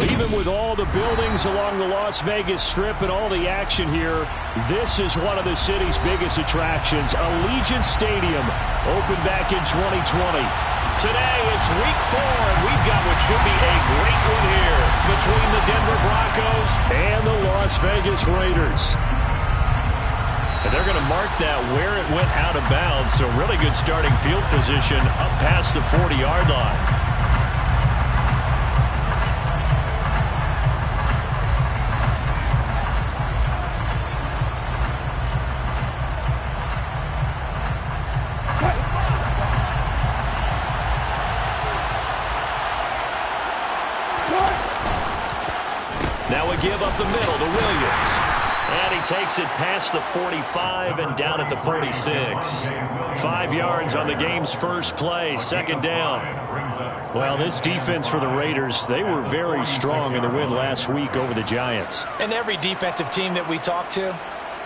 Even with all the buildings along the Las Vegas Strip and all the action here, this is one of the city's biggest attractions. Allegiant Stadium opened back in 2020. Today, it's week 4, and we've got what should be a great one here between the Denver Broncos and the Las Vegas Raiders. And they're going to mark that where it went out of bounds, so really good starting field position up past the 40-yard line. Now we give up the middle to Williams. And he takes it past the 45 and down at the 46. 5 yards on the game's first play, second down. Well, this defense for the Raiders, they were very strong in the win last week over the Giants. And every defensive team that we talk to,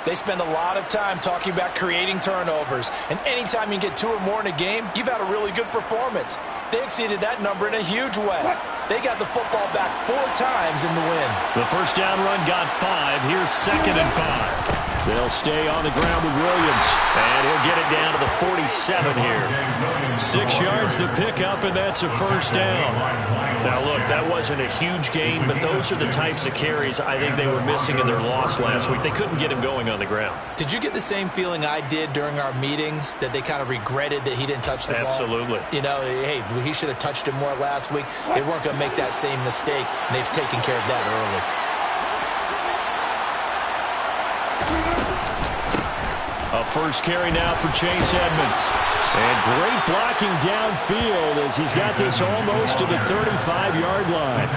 they spend a lot of time talking about creating turnovers. And anytime you get 2 or more in a game, you've had a really good performance. They exceeded that number in a huge way. They got the football back 4 times in the win. The first down run got 5. Here's 2nd and 5. They'll stay on the ground with Williams. And he'll get it down to the 47 here. 6 yards the pickup, and that's a first down. Now, look, that wasn't a huge gain, but those are the types of carries I think they were missing in their loss last week. They couldn't get him going on the ground. Did you get the same feeling I did during our meetings, that they kind of regretted that he didn't touch the ball? Absolutely. You know, hey, he should have touched it more last week. They weren't going to make that same mistake, and they've taken care of that early. A first carry now for Chase Edmonds. And great blocking downfield as he's got this almost to the 35-yard line.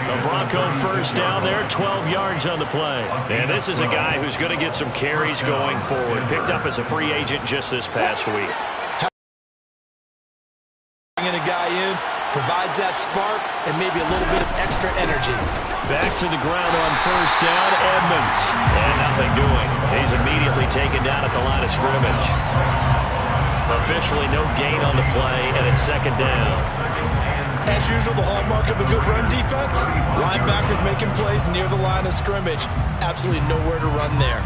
The Bronco first down there, 12 yards on the play. And this is a guy who's going to get some carries going forward. Picked up as a free agent just this past week. Bringing a guy in, provides that spark and maybe a little bit of extra energy. Back to the ground on first down, Edmonds. And nothing doing. He's immediately taken down at the line of scrimmage. Officially no gain on the play, and it's second down. As usual, the hallmark of a good run defense, linebackers making plays near the line of scrimmage. Absolutely nowhere to run there.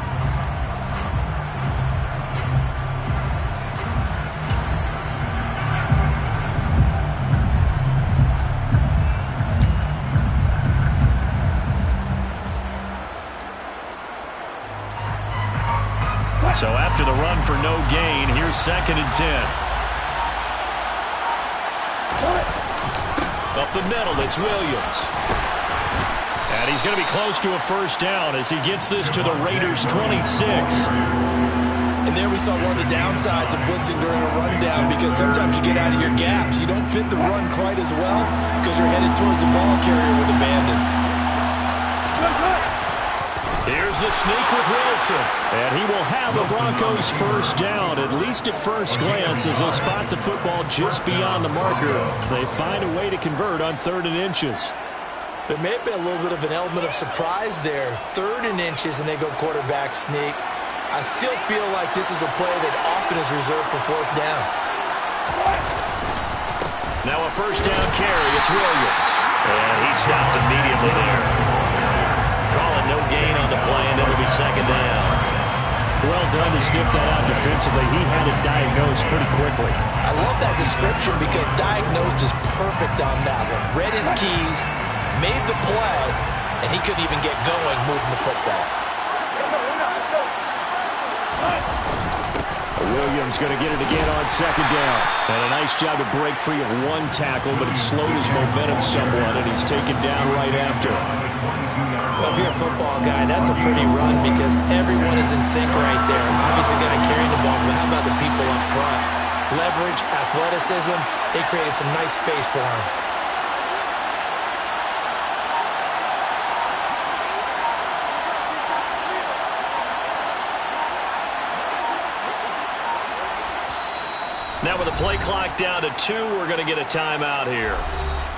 So after the run for no gain, here's 2nd and 10. Up the middle, it's Williams. And he's going to be close to a first down as he gets this to the Raiders' 26. And there we saw one of the downsides of blitzing during a rundown, because sometimes you get out of your gaps. You don't fit the run quite as well because you're headed towards the ball carrier with abandon. Here's the sneak with Wilson. And he will have the Broncos first down, at least at first glance, as they'll spot the football just beyond the marker. They find a way to convert on 3rd and inches. There may have been a little bit of an element of surprise there. 3rd and inches, and they go quarterback sneak. I still feel like this is a play that often is reserved for 4th down. Now a first down carry. It's Williams. And he stopped immediately there. Calling no gain on the play, and it'll be second down. Well done to sniff that out defensively. He had it diagnosed pretty quickly. I love that description because diagnosed is perfect on that one. Read his keys, made the play, and he couldn't even get going moving the football. Williams going to get it again on second down. And a nice job to break free of one tackle, but it slowed his momentum somewhat, and he's taken down right after. Well, if you're a football guy, that's a pretty run because everyone is in sync right there. Obviously, got to carry the ball, but how about the people up front? Leverage, athleticism, they created some nice space for him. Now with the play clock down to 2, we're going to get a timeout here.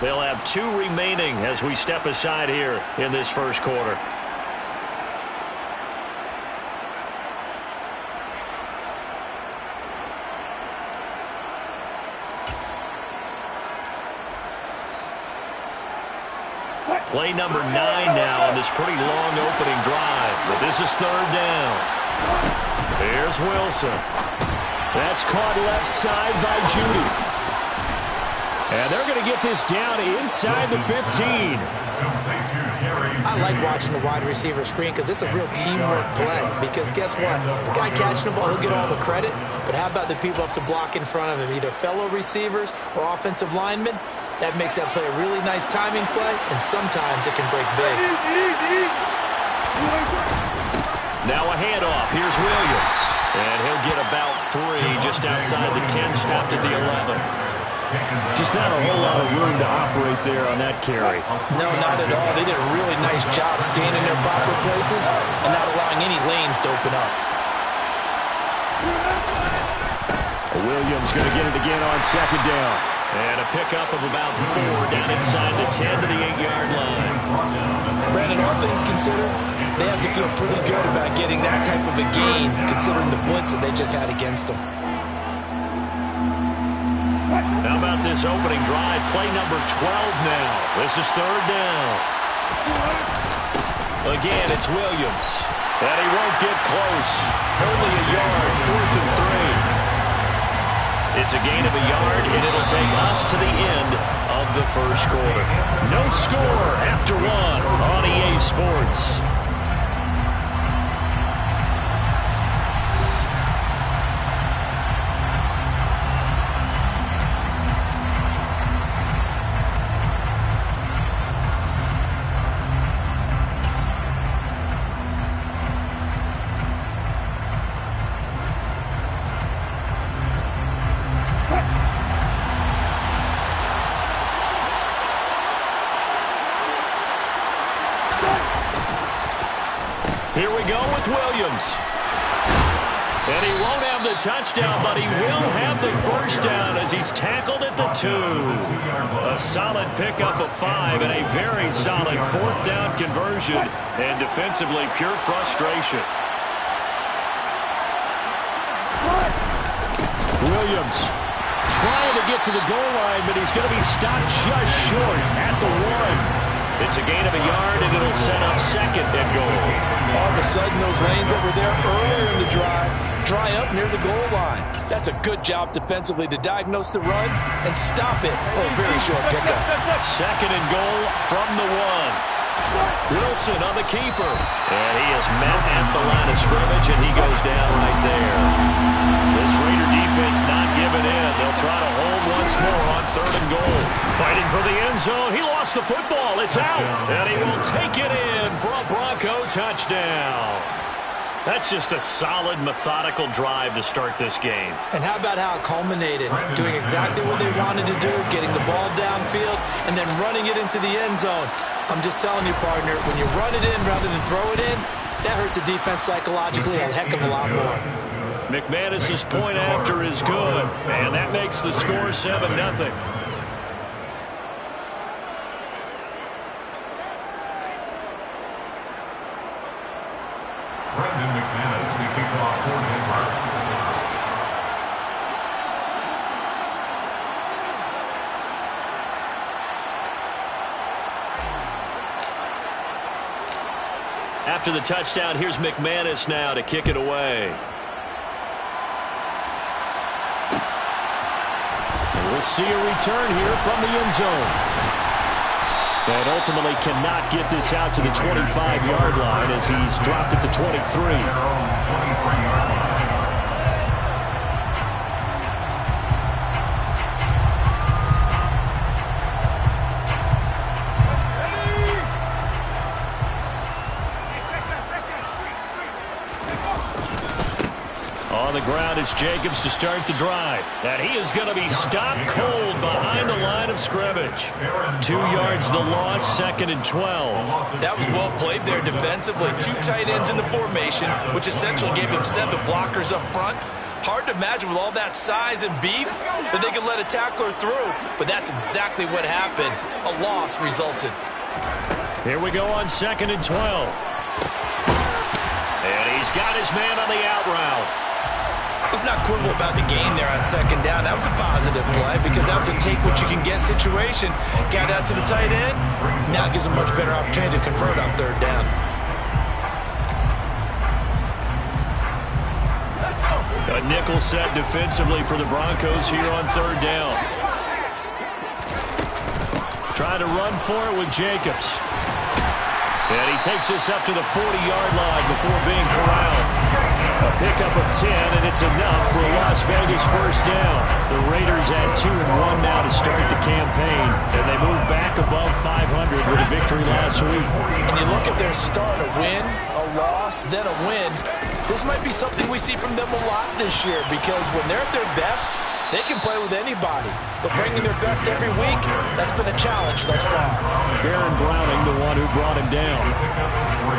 They'll have 2 remaining as we step aside here in this first quarter. Play number 9 now on this pretty long opening drive. But this is third down. Here's Wilson. That's caught left side by Judy. And they're going to get this down inside the 15. I like watching the wide receiver screen because it's a real teamwork play. Because guess what? The guy catching the ball, he'll get all the credit. But how about the people have to block in front of him, either fellow receivers or offensive linemen? That makes that play a really nice timing play, and sometimes it can break big. Now a handoff. Here's Williams. And he'll get about 3 just outside the 10, stopped at the 11. Just not a whole lot of room to operate there on that carry. No, not at all. They did a really nice job staying in their proper places and not allowing any lanes to open up. Williams going to get it again on second down. And a pickup of about 4 down inside the 10 to the 8-yard line. Brandon, all things considered, they have to feel pretty good about getting that type of a gain considering the blitz that they just had against them. How about this opening drive? Play number 12 now. This is third down. Again, it's Williams. And he won't get close. Only a yard, 4th and 3. It's a gain of a yard, and it'll take us to the end of the first quarter. No score after 1 on EA Sports. Here we go with Williams. And he won't have the touchdown, but he will have the first down as he's tackled at the 2. A solid pickup of 5 and a very solid 4th down conversion. And defensively, pure frustration. Williams trying to get to the goal line, but he's going to be stopped just short at the 1. It's a gain of a yard, and it'll set up second and goal. All of a sudden, those lanes that were there earlier in the drive dry up near the goal line. That's a good job defensively to diagnose the run and stop it for a very short pickup. Second and goal from the 1. Wilson on the keeper. And he is met at the line of scrimmage, and he goes down right there. This Raider defense not giving in. They'll try to hold once more on 3rd and goal. Fighting for the end zone. He lost the football. It's out. And he will take it in for a Bronco touchdown. That's just a solid, methodical drive to start this game. And how about how it culminated? Doing exactly what they wanted to do, getting the ball downfield, and then running it into the end zone. I'm just telling you, partner, when you run it in rather than throw it in, that hurts a defense psychologically a heck of a lot more. McManus's point after is good, and that makes the score 7-0. After the touchdown, here's McManus now to kick it away. We'll see a return here from the end zone. And ultimately cannot get this out to the 25-yard line as he's dropped at the 23. On the ground, it's Jacobs to start the drive. And he is going to be stopped cold behind the line of scrimmage. 2 yards the loss, 2nd and 12. That was well played there defensively. 2 tight ends in the formation, which essentially gave them 7 blockers up front. Hard to imagine with all that size and beef that they could let a tackler through. But that's exactly what happened. A loss resulted. Here we go on 2nd and 12. And he's got his man on the out route. Let's not quibble about the gain there on second down. That was a positive play because that was a take-what-you-can-get situation. Got out to the tight end. Now gives a much better opportunity to convert on third down. A nickel set defensively for the Broncos here on third down. Trying to run for it with Jacobs. And he takes this up to the 40-yard line before being corralled. A pickup of 10, and it's enough for a Las Vegas first down. The Raiders at 2-1 now to start the campaign, and they move back above 500 with a victory last week. And you look at their start, a win, a loss, then a win. This might be something we see from them a lot this year because when they're at their best, they can play with anybody. But bringing their best every week, that's been a challenge thus far. Baron Browning, the one who brought him down.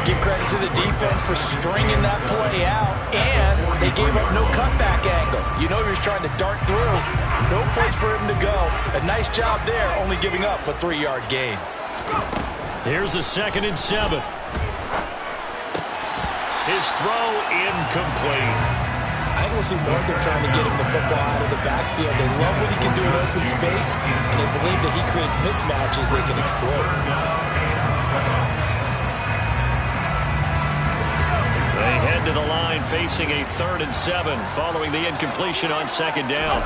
Give credit to the defense for stringing that play out, and they gave up no cutback angle. You know he was trying to dart through. No place for him to go. A nice job there, only giving up a 3-yard gain. Here's a 2nd and 7. His throw incomplete. I think we'll see more of them trying to get him the football out of the backfield. They love what he can do in open space, and they believe that he creates mismatches they can exploit. They head to the line facing a 3rd and 7 following the incompletion on 2nd down.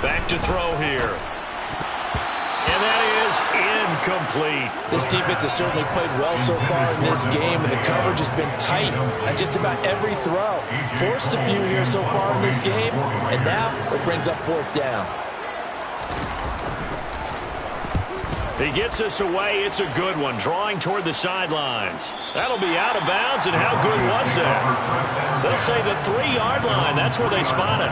Back to throw here. And that is incomplete. This defense has certainly played well so far in this game, and the coverage has been tight on just about every throw. Forced a few here so far in this game, and now it brings up 4th down. He gets us away. It's a good one, drawing toward the sidelines. That'll be out of bounds, and how good was that? They'll say the 3-yard line. That's where they spot it.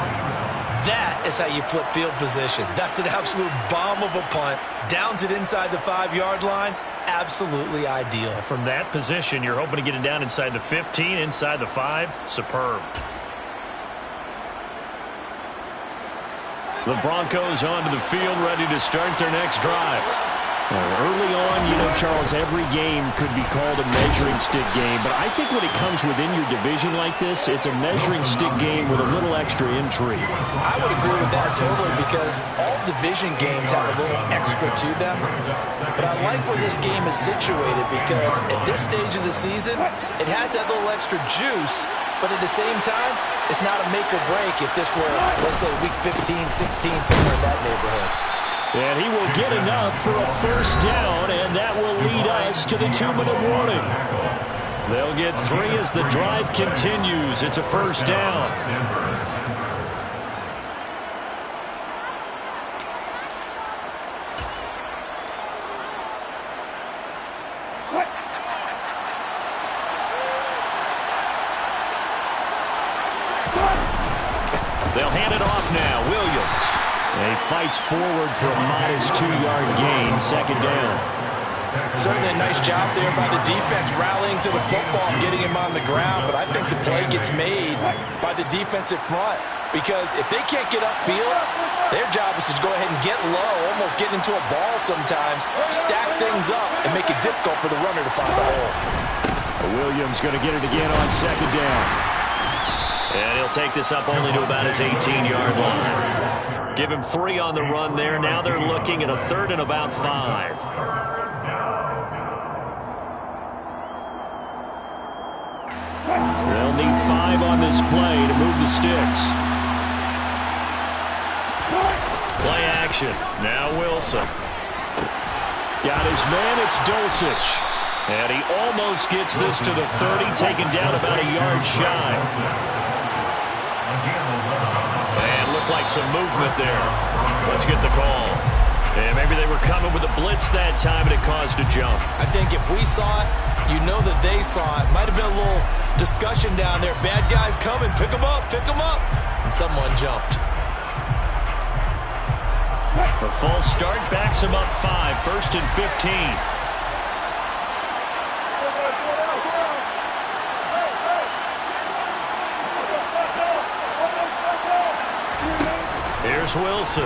That is how you flip field position. That's an absolute bomb of a punt. Downs it inside the 5-yard line. Absolutely ideal. From that position, you're hoping to get it down inside the 15, inside the 5. Superb. The Broncos onto the field, ready to start their next drive. Early on, you know, Charles, every game could be called a measuring stick game, but I think when it comes within your division like this, it's a measuring stick game with a little extra intrigue. I would agree with that totally because all division games have a little extra to them, but I like where this game is situated because at this stage of the season, it has that little extra juice, but at the same time, it's not a make or break if this were, let's say, week 15, 16, somewhere in that neighborhood. And he will get enough for a first down, and that will lead us to the 2-minute warning. They'll get 3 as the drive continues. It's a first down. They'll hand it off now. Williams. And he fights forward for a modest 2-yard gain, 2nd down. Certainly a nice job there by the defense rallying to the football and getting him on the ground, but I think the play gets made by the defensive front because if they can't get upfield, their job is to go ahead and get low, almost get into a ball sometimes, stack things up, and make it difficult for the runner to find the hole. Williams going to get it again on 2nd down. And he'll take this up only to about his 18-yard line. Give him 3 on the run there. Now they're looking at a 3rd and about 5. They'll need 5 on this play to move the sticks. Play action. Now Wilson. Got his man. It's Dulcich. And he almost gets this to the 30, taken down about a yard shy. Like some movement there. Let's get the call. And maybe they were coming with a blitz that time and it caused a jump. I think if we saw it, you know that they saw it. Might have been a little discussion down there. Bad guys coming. Pick them up. Pick them up. And someone jumped. A false start backs him up 5. 1st and 15. Here's Wilson.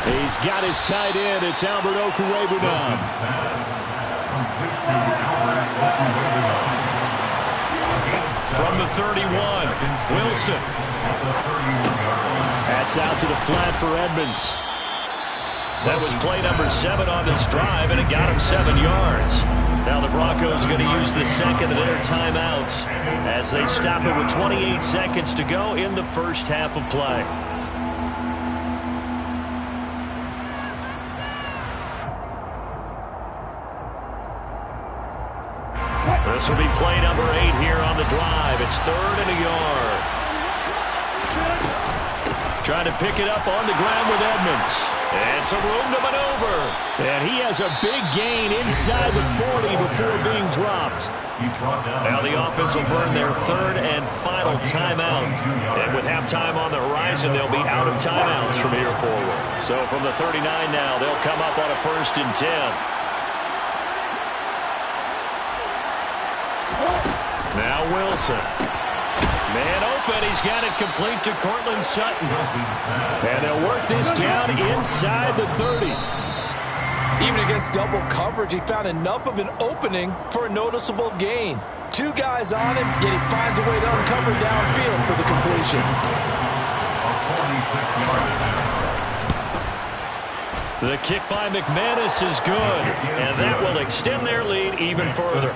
He's got his tight end. It's Albert Okwuegbunam. from the 31. Wilson. That's out to the flat for Edmonds. That was play number 7 on this drive, and it got him 7 yards. Now the Broncos are going to use the second of their timeouts as they stop it with 28 seconds to go in the first half of play. This will be play number 8 here on the drive. It's 3rd and a yard. Trying to pick it up on the ground with Edmonds. And some room to maneuver. And he has a big gain inside the 40 before being dropped. Now the offense will burn their 3rd and final timeout. And with halftime on the horizon, they'll be out of timeouts from here forward. So from the 39 now, they'll come up on a 1st and 10. Now Wilson. Man open. He's got it complete to Cortland Sutton. And they'll work this down inside the 30. Even against double coverage, he found enough of an opening for a noticeable gain. 2 guys on him, yet he finds a way to uncover downfield for the completion. The kick by McManus is good, and that will extend their lead even further.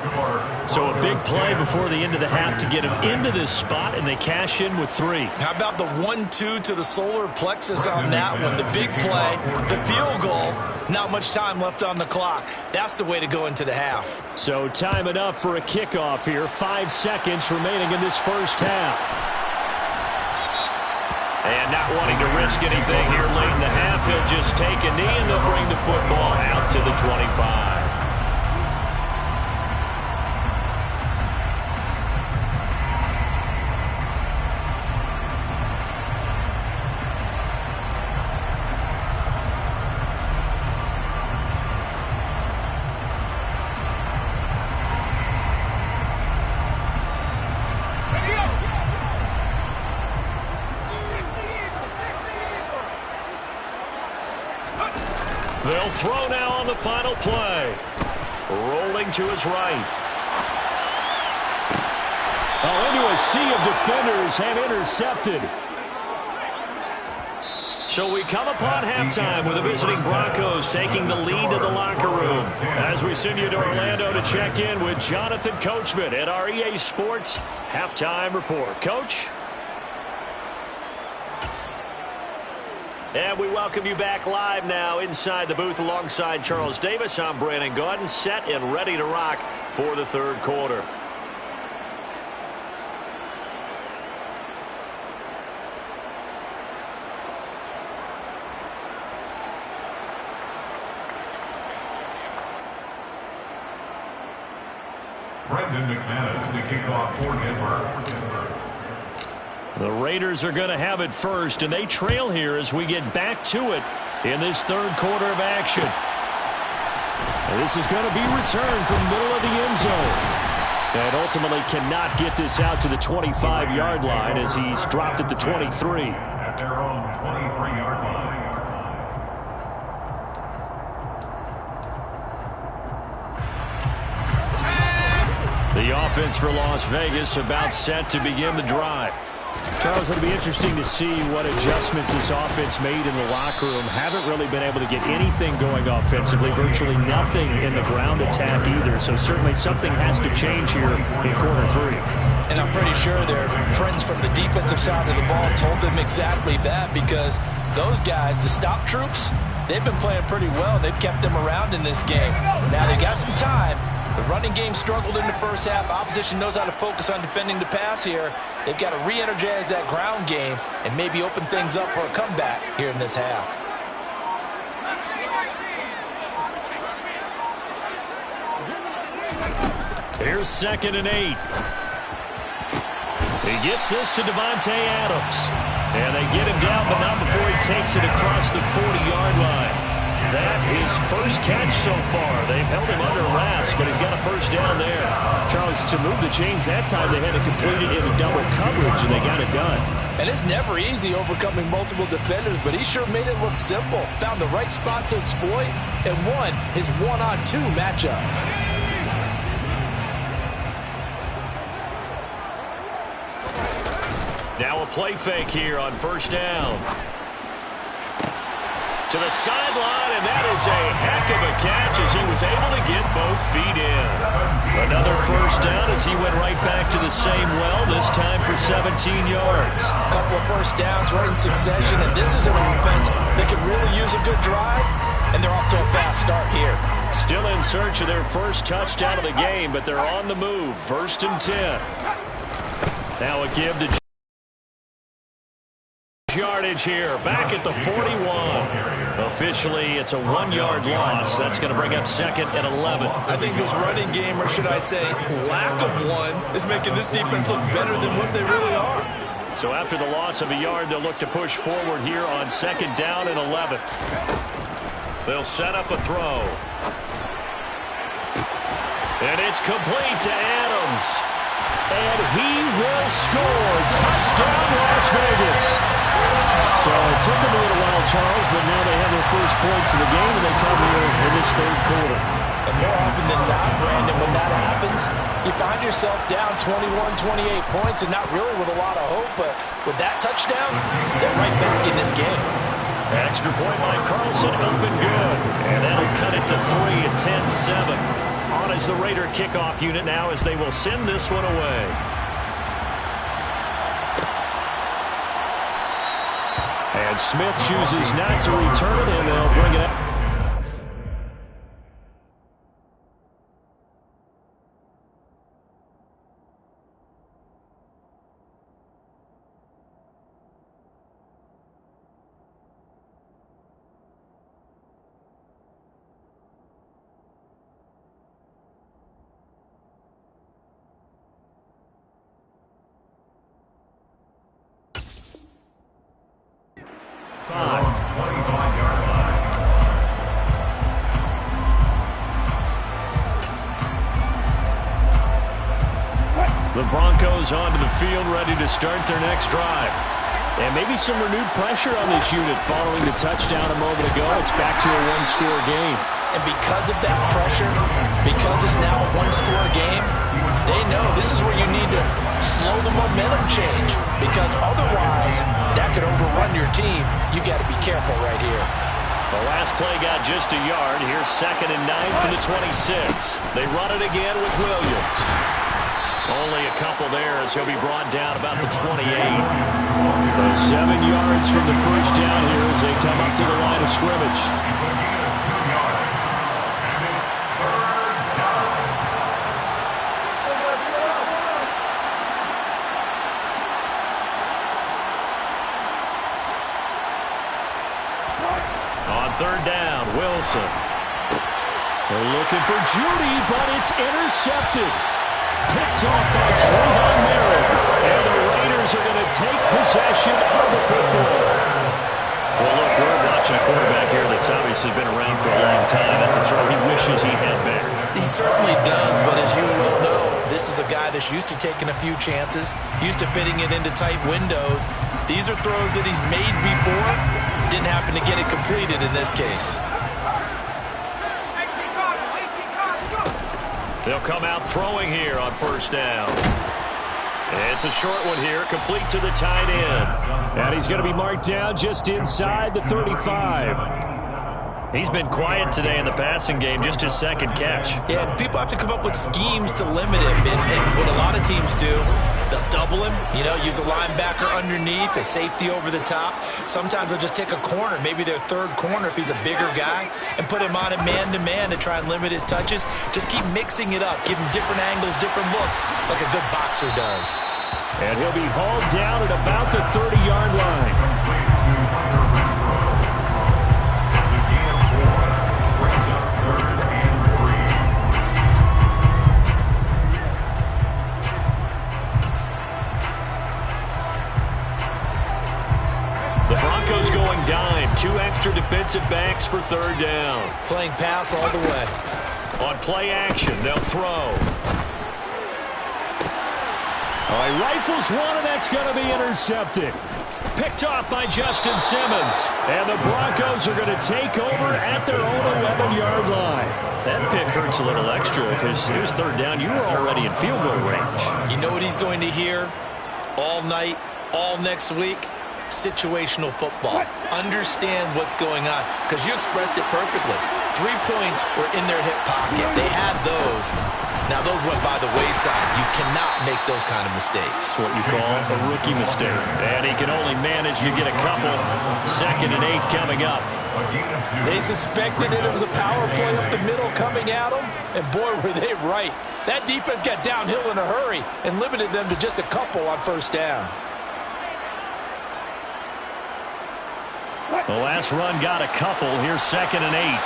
So a big play before the end of the half to get them into this spot, and they cash in with 3. How about the 1-2 to the solar plexus on that one? The big play, the field goal, not much time left on the clock. That's the way to go into the half. So time enough for a kickoff here. 5 seconds remaining in this first half. And not wanting to risk anything here late in the half, he'll just take a knee and they'll bring the football out to the 25. They'll throw now on the final play. Rolling to his right. Oh, into a sea of defenders and intercepted. So we come upon halftime with the visiting Broncos taking the lead to the locker room. As we send you to Orlando to check in with Jonathan Coachman at our EA Sports Halftime Report. Coach? And we welcome you back live now inside the booth alongside Charles Davis. I'm Brandon Gaudin, set and ready to rock for the 3rd quarter. Brendan McManus to kick off for Denver. The Raiders are going to have it first, and they trail here as we get back to it in this 3rd quarter of action. And this is going to be returned from middle of the end zone. And ultimately cannot get this out to the 25-yard line as he's dropped at the 23. At their own 23-yard line. The offense for Las Vegas about set to begin the drive. Charles, it'll be interesting to see what adjustments this offense made in the locker room. Haven't really been able to get anything going offensively, virtually nothing in the ground attack either. So certainly something has to change here in quarter 3. And I'm pretty sure their friends from the defensive side of the ball told them exactly that, because those guys, the stop troops, they've been playing pretty well. They've kept them around in this game. Now they got some time. The running game struggled in the first half. Opposition knows how to focus on defending the pass here. They've got to re-energize that ground game and maybe open things up for a comeback here in this half. Here's 2nd and 8. He gets this to Devontae Adams. And they get him down, but not before he takes it across the 40-yard line. That his first catch so far. They've held him under wraps, but he's got a first down there. Charles, to move the chains that time, they had to complete it into double coverage, and they got it done. And it's never easy overcoming multiple defenders, but he sure made it look simple. Found the right spot to exploit and won his 1-on-2 matchup. play fake here on first down. To the sideline, and that is a heck of a catch as he was able to get both feet in. Another first down as he went right back to the same well, this time for 17 yards. A couple of first downs right in succession, and this is an offense that could really use a good drive, and they're off to a fast start here. Still in search of their first touchdown of the game, but they're on the move. 1st and 10. Now a give to yardage here, back at the 41. Officially, it's a 1-yard loss. That's going to bring up 2nd and 11. I think this running game, or should I say lack of one, is making this defense look better than what they really are. So after the loss of a yard, they'll look to push forward here on 2nd down and 11. They'll set up a throw. And it's complete to Adams. And he will score. Touchdown, Las Vegas. So it took them a little while, Charles, but now they have their first points of the game, and they come here in this 3rd quarter. And more often than not, Brandon, when that happens, you find yourself down 21, 28 points, and not really with a lot of hope, but with that touchdown, they're right back in this game. Extra point by Carlson, up and good. And that'll cut it to 3 at 10-7. On as the Raider kickoff unit now as they will send this one away. And Smith chooses not to return it, and they'll bring it up. The Broncos onto the field, ready to start their next drive. And maybe some renewed pressure on this unit following the touchdown a moment ago. It's back to a one-score game. And because of that pressure, because it's now a one-score game, they know this is where you need to slow the momentum change. Because otherwise, that could overrun your team. You got to be careful right here. The last play got just a yard. Here's 2nd and 9 from the 26. They run it again with Williams. Only a couple there as he'll be brought down about the 28. So 7 yards from the first down here as they come up to the line of scrimmage. On 3rd down, Wilson. They're looking for Judy, but it's intercepted. Picked off by Trayvon Merritt. And the Raiders are going to take possession of the football. Well, look, we're watching a quarterback here that's obviously been around for a long time. That's a throw he wishes he had back. He certainly does, but as you well know, this is a guy that's used to taking a few chances, used to fitting it into tight windows. These are throws that he's made before. Didn't happen to get it completed in this case. They'll come out throwing here on 1st down. It's a short one here, complete to the tight end. And he's going to be marked down just inside the 35. He's been quiet today in the passing game, just his 2nd catch. Yeah, and people have to come up with schemes to limit him. And what a lot of teams do, they'll double him, use a linebacker underneath, a safety over the top. Sometimes they'll just take a corner, maybe their 3rd corner if he's a bigger guy, and put him on a man-to-man to try and limit his touches. Just keep mixing it up, give him different angles, different looks, like a good boxer does. And he'll be hauled down at about the 30-yard line. The Broncos going dime. 2 extra defensive backs for 3rd down. Playing pass all the way. On play action, they'll throw. He rifles one, and that's going to be intercepted. Picked off by Justin Simmons. And the Broncos are going to take over at their own 11-yard line. That pick hurts a little extra because it was 3rd down. You were already in field goal range. You know what he's going to hear all night? all next week, situational football. Understand what's going on, because you expressed it perfectly. 3 points were in their hip pocket. They had those. Now, those went by the wayside. You cannot make those kind of mistakes. That's what you call a rookie mistake. And he can only manage to get a couple. 2nd and 8 coming up. They suspected it was a power play up the middle coming at them, and boy, were they right. That defense got downhill in a hurry and limited them to just a couple on 1st down. The last run got a couple. Here's 2nd and 8.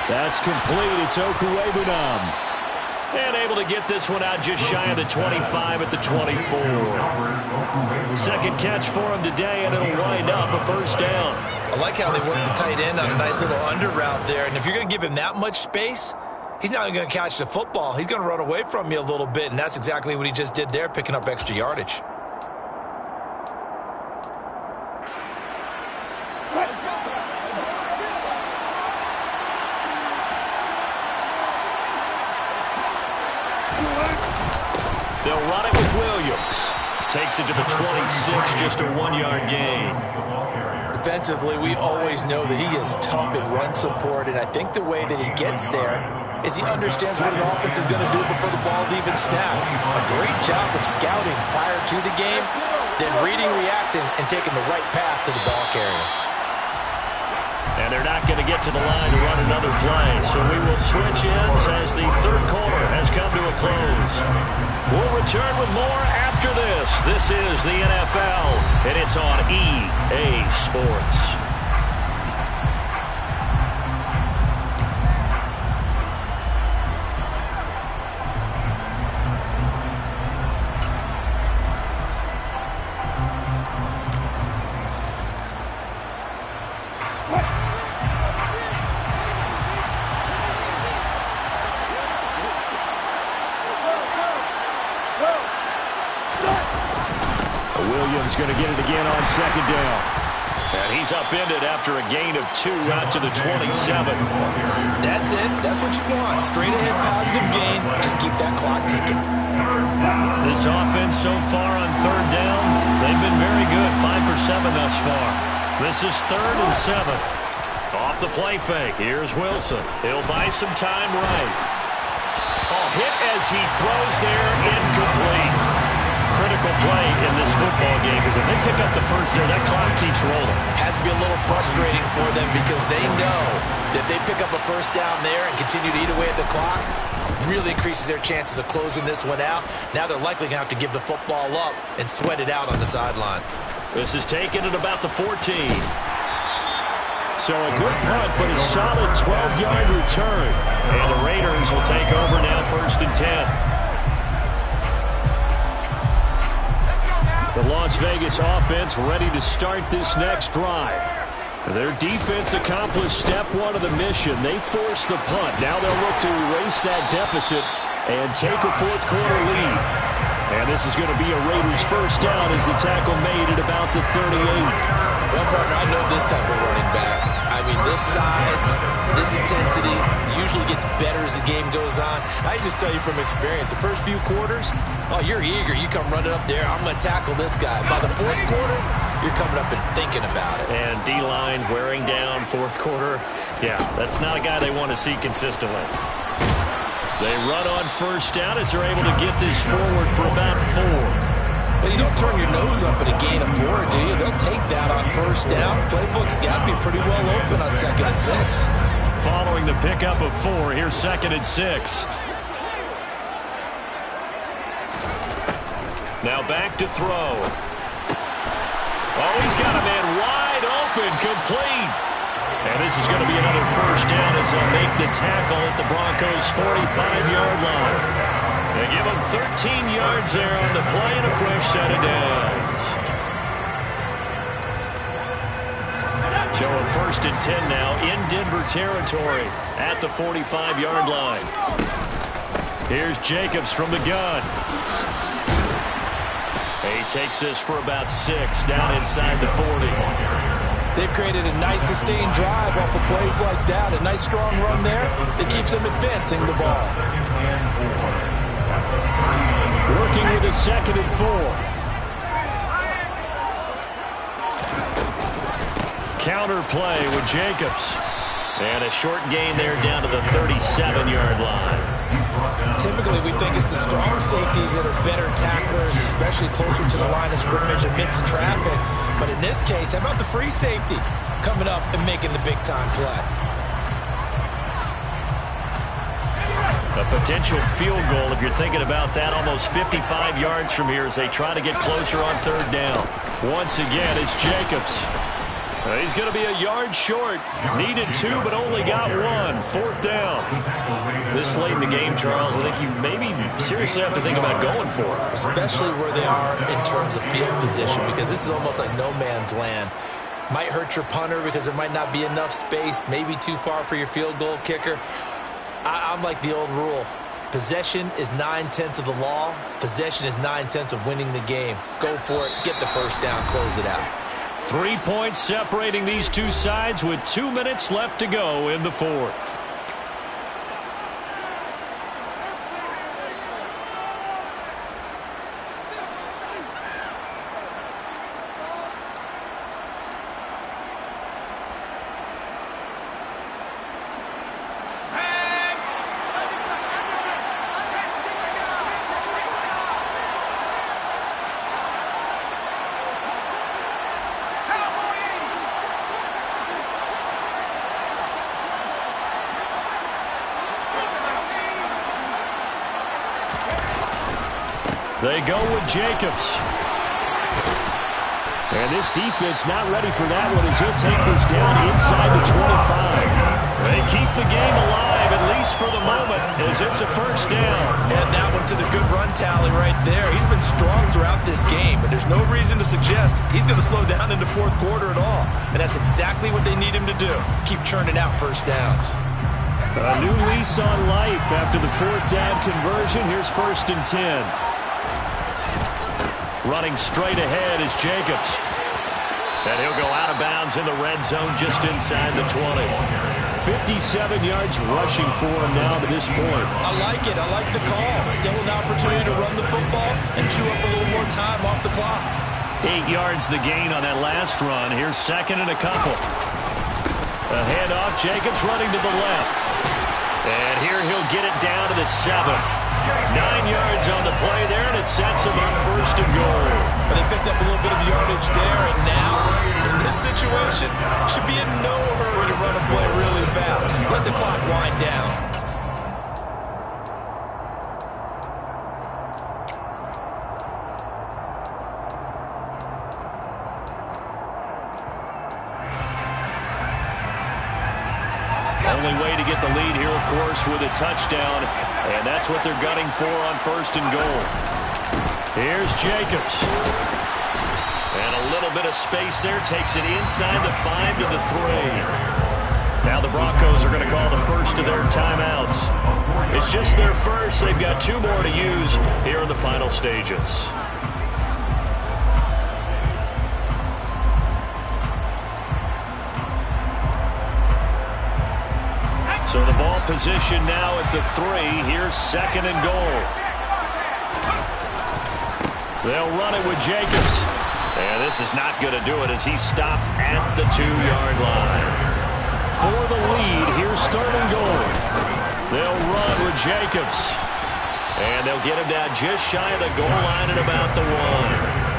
That's complete. It's Okuwebunam. And able to get this one out just shy of the 25 at the 24. 2nd catch for him today, and it'll wind up a 1st down. I like how they worked the tight end on a nice little under route there. And if you're going to give him that much space, he's not going to catch the football. He's going to run away from you a little bit, and that's exactly what he just did there, picking up extra yardage. They'll run it with Williams. Takes it to the 26, just a 1-yard gain. Defensively, we always know that he is tough in run support, and I think the way that he gets there is he understands what an offense is going to do before the ball's even snapped. A great job of scouting prior to the game, then reading, reacting, and taking the right path to the ball carrier. And they're not going to get to the line to run another play, so we will switch ends as the 3rd quarter has come to a close. We'll return with more after this. This is the NFL, and it's on EA Sports. Williams going to get it again on 2nd down. And he's upended after a gain of 2 out to the 27. That's it. That's what you want. Straight ahead positive gain. Just keep that clock ticking. This offense so far on 3rd down, they've been very good. 5 for 7 thus far. This is 3rd and 7. Off the play fake. Here's Wilson. He'll buy some time right. Hit as he throws there, incomplete. Critical play in this football game is if they pick up the 1st there, that clock keeps rolling. Has to be a little frustrating for them because they know that they pick up a 1st down there and continue to eat away at the clock, really increases their chances of closing this one out. Now they're likely going to have to give the football up and sweat it out on the sideline. This is taken at about the 14. So a good punt, but a solid 12-yard return. And the Raiders will take over now 1st and 10. The Las Vegas offense ready to start this next drive. Their defense accomplished step 1 of the mission. They forced the punt. Now they'll look to erase that deficit and take a 4th quarter lead. And this is going to be a Raiders 1st down as the tackle made at about the 38. Well, partner, I know this type of running back. I mean, this size, this intensity usually gets better as the game goes on. I just tell you from experience, the first few quarters, you're eager. You come running up there, I'm going to tackle this guy. By the 4th quarter, you're coming up and thinking about it. And D-line wearing down 4th quarter. Yeah, that's not a guy they want to see consistently. They run on 1st down as they're able to get this forward for about 4. Well, you don't turn your nose up at a gain of 4, do you? They'll take that on 1st down. Playbook's got to be pretty well open on 2nd and 6. Following the pickup of 4, here's 2nd and 6. Now back to throw. He's got a man wide open, complete. And this is going to be another 1st down as they'll make the tackle at the Broncos' 45-yard line. They give them 13 yards there on the play and a fresh set of downs. So a 1st and 10 now in Denver territory at the 45-yard line. Here's Jacobs from the gun. He takes this for about 6 down inside the 40. They've created a nice sustained drive off of plays like that. A nice strong run there that keeps them advancing the ball. Working with a 2nd and 4. Counter play with Jacobs. And a short gain there down to the 37-yard line. Typically, we think it's the strong safeties that are better tacklers, especially closer to the line of scrimmage amidst traffic. But in this case, how about the free safety coming up and making the big-time play? A potential field goal, if you're thinking about that, almost 55 yards from here as they try to get closer on 3rd down. Once again, it's Jacobs. He's going to be a yard short. Needed 2, but only got 1. 4th down. This late in the game, Charles, I think you maybe seriously have to think about going for it. Especially where they are in terms of field position, because this is almost like no man's land. Might hurt your punter because there might not be enough space, maybe too far for your field goal kicker. I'm like the old rule. Possession is 9/10 of the law. Possession is 9/10 of winning the game. Go for it. Get the first down. Close it out. 3 points separating these two sides with 2 minutes left to go in the 4th. They go with Jacobs. And this defense not ready for that one as he'll take this down inside the 25. They keep the game alive, at least for the moment, as it's a 1st down. And that one to the good run tally right there. He's been strong throughout this game, and there's no reason to suggest he's going to slow down in the 4th quarter at all. And that's exactly what they need him to do. Keep churning out 1st downs. A new lease on life after the 4th down conversion. Here's 1st and 10. Running straight ahead is Jacobs. And he'll go out of bounds in the red zone just inside the 20. 57 yards rushing for him now to this point. I like it. I like the call. Still an opportunity to run the football and chew up a little more time off the clock. 8 yards the gain on that last run. Here's 2nd and a couple. A handoff. Jacobs running to the left. And here he'll get it down to the 7. 9 yards on the play there, and it sets him up 1st and goal. But they picked up a little bit of yardage there, and now, in this situation, should be in no hurry to run a play really fast. Let the clock wind down. Only way to get the lead here, of course, with a touchdown. And that's what they're gunning for on 1st and goal. Here's Jacobs. And a little bit of space there. Takes it inside the 5 to the 3. Now the Broncos are going to call the first of their timeouts. It's just their first. They've got 2 more to use here in the final stages. So the ball position now at the 3. Here's 2nd and goal. They'll run it with Jacobs. And this is not going to do it as he's stopped at the 2-yard line. For the lead, here's 3rd and goal. They'll run with Jacobs. And they'll get him down just shy of the goal line at about the 1.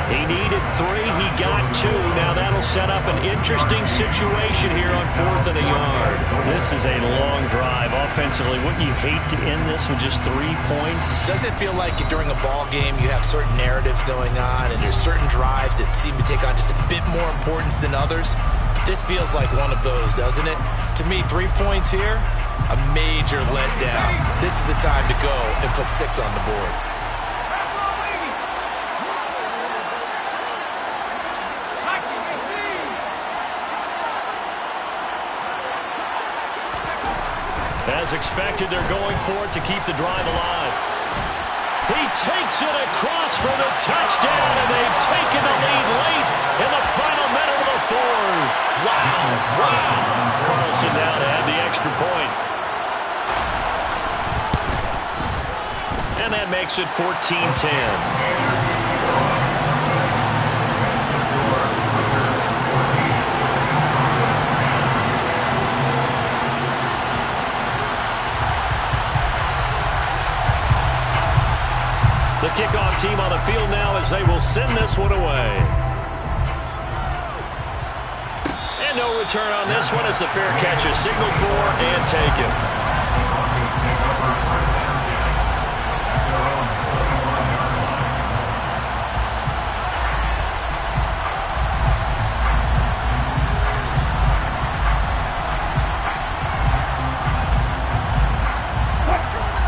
He needed 3. He got 2. Now that'll set up an interesting situation here on 4th and a yard. This is a long drive offensively. Wouldn't you hate to end this with just 3 points? Doesn't it feel like during a ball game you have certain narratives going on and there's certain drives that seem to take on just a bit more importance than others? This feels like one of those, doesn't it? To me, 3 points here, a major letdown. This is the time to go and put 6 on the board. As expected, they're going for it to keep the drive alive. He takes it across for the touchdown, and they've taken the lead late in the final minute of the 4th. Wow. Carlson now to add the extra point. And that makes it 14-10. The kickoff team on the field now as they will send this one away. And no return on this one as the fair catch is signaled for and taken.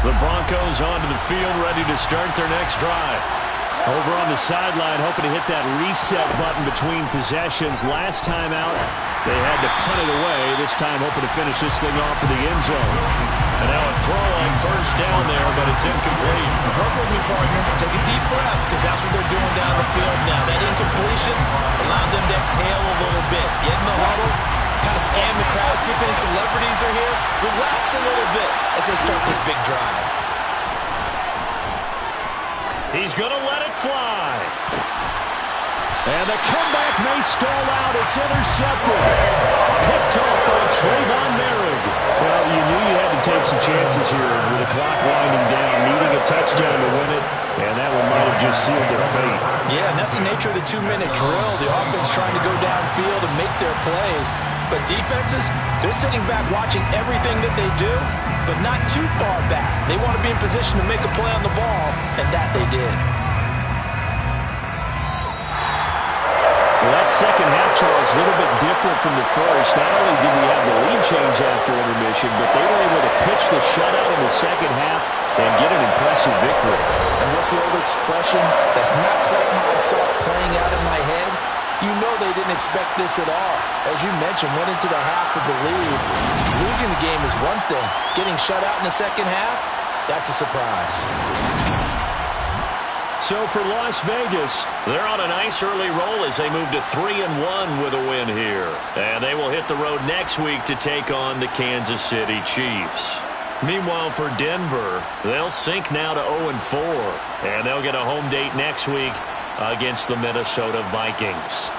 The Broncos onto the field, ready to start their next drive. Over on the sideline, hoping to hit that reset button between possessions. Last time out, they had to punt it away. This time, hoping to finish this thing off in the end zone. And now a throw on first down there, but it's incomplete. Work with me, partner. Take a deep breath, because that's what they're doing down the field now. That incompletion allowed them to exhale a little bit. Get in the huddle, kind of scan the crowd, see if any celebrities are here. Relax a little bit as they start this big drive. He's going to let it fly. And the comeback may stall out. It's intercepted. Picked off by Trayvon Merrick. Well, you knew you had to take some chances here with the clock winding down, needing a touchdown to win it, and that one might have just sealed their fate. Yeah, and that's the nature of the 2-minute drill. The offense trying to go downfield and make their plays. But defenses, they're sitting back watching everything that they do, but not too far back. They want to be in position to make a play on the ball, and that they did. Well, that second half, Charles, a little bit different from the first. Not only did we have the lead change after intermission, but they were able to pitch the shutout in the second half and get an impressive victory. And what's the old expression? That's not quite how I saw it playing out in my head. You know they didn't expect this at all. As you mentioned, went into the half with the lead. Losing the game is one thing. Getting shut out in the second half, that's a surprise. So for Las Vegas, they're on a nice early roll as they move to 3-1 with a win here. And they will hit the road next week to take on the Kansas City Chiefs. Meanwhile, for Denver, they'll sink now to 0-4. And they'll get a home date next week against the Minnesota Vikings.